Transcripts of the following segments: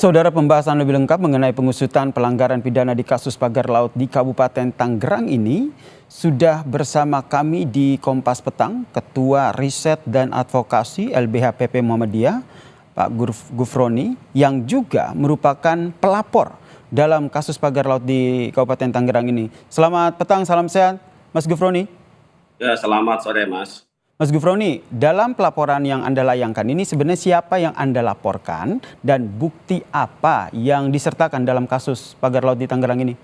Saudara, pembahasan lebih lengkap mengenai pengusutan pelanggaran pidana di kasus pagar laut di Kabupaten Tangerang ini sudah bersama kami di Kompas Petang, Ketua Riset dan Advokasi LBH PP Muhammadiyah, Pak Gufroni, yang juga merupakan pelapor dalam kasus pagar laut di Kabupaten Tangerang ini. Selamat petang, salam sehat, Mas Gufroni. Ya, selamat sore, Mas. Mas Gufroni, dalam pelaporan yang Anda layangkan ini sebenarnya siapa yang Anda laporkan dan bukti apa yang disertakan dalam kasus pagar laut di Tangerang ini?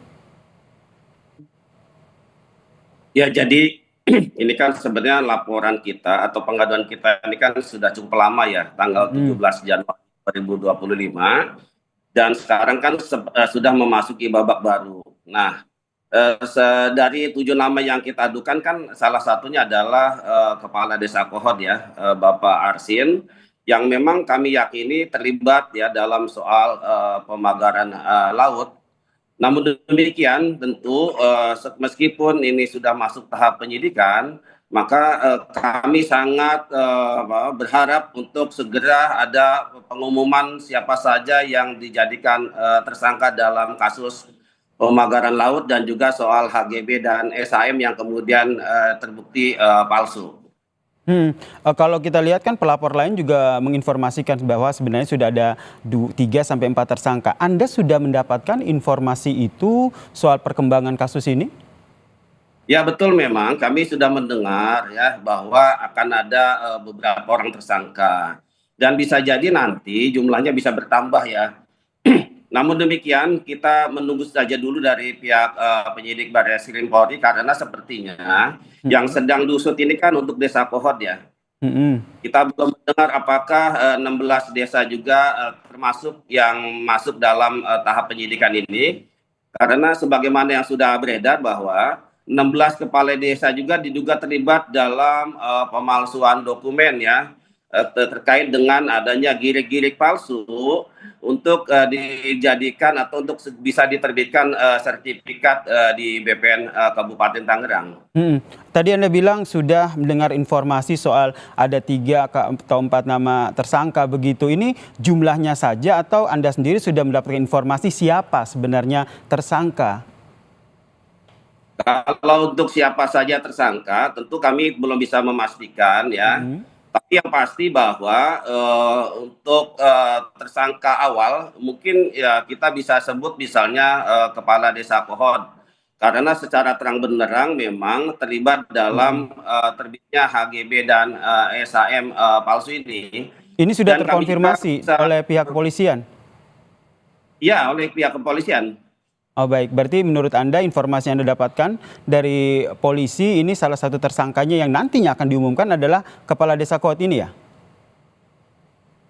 Ya, jadi ini kan sebenarnya laporan kita atau pengaduan kita ini kan sudah cukup lama ya, tanggal 17 Januari 2025, dan sekarang kan sudah memasuki babak baru. Nah, dari 7 nama yang kita adukan kan salah satunya adalah Kepala Desa Kohod ya, Bapak Arsin, yang memang kami yakini terlibat ya dalam soal pemagaran laut. Namun demikian tentu meskipun ini sudah masuk tahap penyidikan, maka kami sangat berharap untuk segera ada pengumuman siapa saja yang dijadikan tersangka dalam kasus pemagaran laut dan juga soal HGB dan SHM yang kemudian terbukti palsu. Kalau kita lihat kan pelapor lain juga menginformasikan bahwa sebenarnya sudah ada 3-4 tersangka. Anda sudah mendapatkan informasi itu soal perkembangan kasus ini? Ya, betul, memang kami sudah mendengar ya bahwa akan ada beberapa orang tersangka dan bisa jadi nanti jumlahnya bisa bertambah ya. Namun demikian kita menunggu saja dulu dari pihak penyidik Barreskrim Polri, karena sepertinya yang sedang diusut ini kan untuk Desa Kohod ya. Kita belum mendengar apakah 16 desa juga termasuk yang masuk dalam tahap penyidikan ini, karena sebagaimana yang sudah beredar bahwa 16 kepala desa juga diduga terlibat dalam pemalsuan dokumen ya, terkait dengan adanya girik-girik palsu untuk dijadikan atau untuk bisa diterbitkan sertifikat di BPN Kabupaten Tangerang. Tadi Anda bilang sudah mendengar informasi soal ada 3 atau 4 nama tersangka begitu. Ini jumlahnya saja atau Anda sendiri sudah mendapatkan informasi siapa sebenarnya tersangka? Kalau untuk siapa saja tersangka, tentu kami belum bisa memastikan ya. Tapi yang pasti bahwa untuk tersangka awal mungkin ya kita bisa sebut misalnya Kepala Desa Kohod, karena secara terang benderang memang terlibat dalam terbitnya HGB dan SHM palsu ini. Ini sudah terkonfirmasi oleh pihak kepolisian? Ya, oleh pihak kepolisian. Oh baik, berarti menurut Anda informasi yang Anda dapatkan dari polisi ini salah satu tersangkanya yang nantinya akan diumumkan adalah Kepala Desa Kohod ini ya?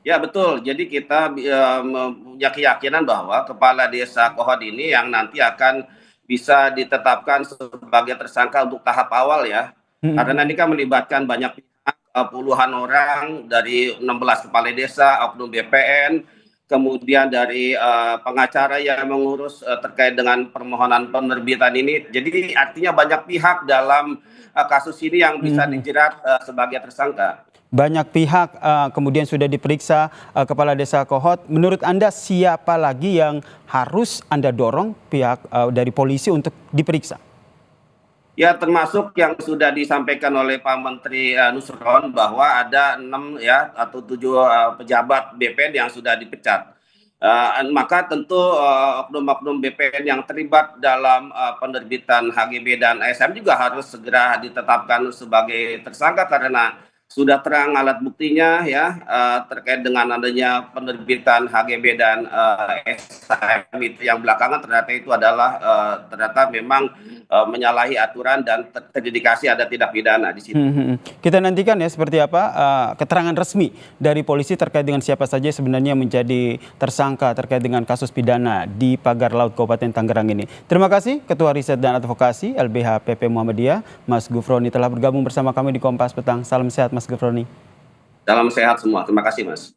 Ya betul, jadi kita punya keyakinan bahwa Kepala Desa Kohod ini yang nanti akan bisa ditetapkan sebagai tersangka untuk tahap awal ya. Karena ini kan melibatkan banyak pihak, puluhan orang dari 16 kepala desa, oknum BPN, kemudian dari pengacara yang mengurus terkait dengan permohonan penerbitan ini. Jadi artinya banyak pihak dalam kasus ini yang bisa dijerat sebagai tersangka. Banyak pihak kemudian sudah diperiksa Kepala Desa Kohod. Menurut Anda siapa lagi yang harus Anda dorong pihak dari polisi untuk diperiksa? Ya, termasuk yang sudah disampaikan oleh Pak Menteri Nusron bahwa ada 6 ya atau 7 pejabat BPN yang sudah dipecat. Maka tentu oknum-oknum BPN yang terlibat dalam penerbitan HGB dan ASM juga harus segera ditetapkan sebagai tersangka, karena sudah terang alat buktinya ya terkait dengan adanya penerbitan HGB dan SHM itu yang belakangan ternyata itu adalah ternyata memang menyalahi aturan dan terindikasi ada tindak pidana di situ. Kita nantikan ya seperti apa keterangan resmi dari polisi terkait dengan siapa saja sebenarnya menjadi tersangka terkait dengan kasus pidana di pagar laut Kabupaten Tangerang ini. Terima kasih Ketua Riset dan Advokasi LBH PP Muhammadiyah, Mas Gufroni, telah bergabung bersama kami di Kompas Petang. Salam sehat Mas Gufroni. Salam sehat semua. Terima kasih Mas.